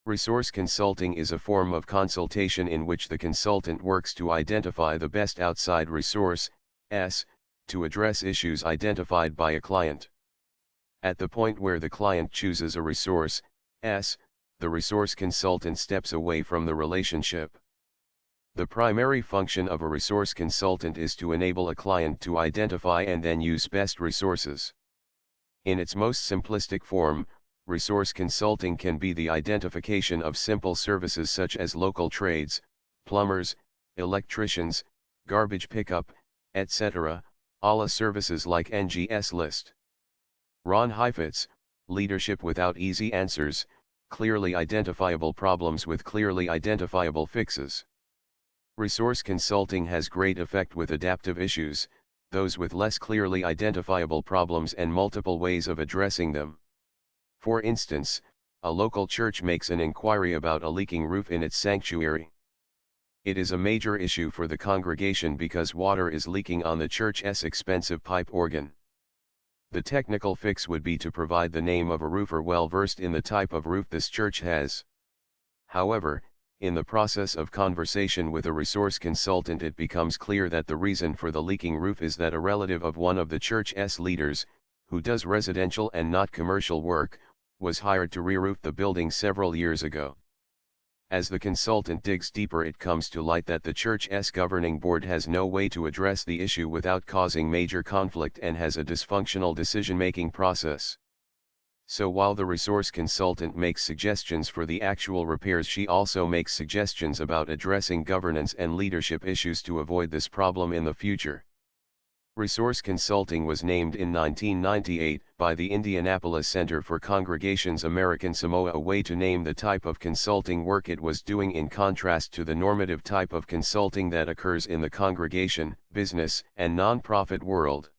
Resource consulting is a form of consultation in which the consultant works to identify the best outside resource, to address issues identified by a client. At the point where the client chooses a resource, the resource consultant steps away from the relationship. The primary function of a resource consultant is to enable a client to identify and then use best resources. In its most simplistic form, resource consulting can be the identification of simple services such as local trades, plumbers, electricians, garbage pickup, etc., a la services like NGS List. Ron Heifetz, Leadership Without Easy Answers, Clearly Identifiable Problems with Clearly Identifiable Fixes. Resource consulting has great effect with adaptive issues, those with less clearly identifiable problems and multiple ways of addressing them. For instance, a local church makes an inquiry about a leaking roof in its sanctuary. It is a major issue for the congregation because water is leaking on the church's expensive pipe organ. The technical fix would be to provide the name of a roofer well versed in the type of roof this church has. However, in the process of conversation with a resource consultant, it becomes clear that the reason for the leaking roof is that a relative of one of the church's leaders, who does residential and not commercial work, was hired to re-roof the building several years ago. As the consultant digs deeper, it comes to light that the church's governing board has no way to address the issue without causing major conflict and has a dysfunctional decision-making process. So while the resource consultant makes suggestions for the actual repairs, she also makes suggestions about addressing governance and leadership issues to avoid this problem in the future. Resource consulting was named in 1998 by the Indianapolis Center for Congregations American Samoa a way to name the type of consulting work it was doing, in contrast to the normative type of consulting that occurs in the congregation, business, and nonprofit world.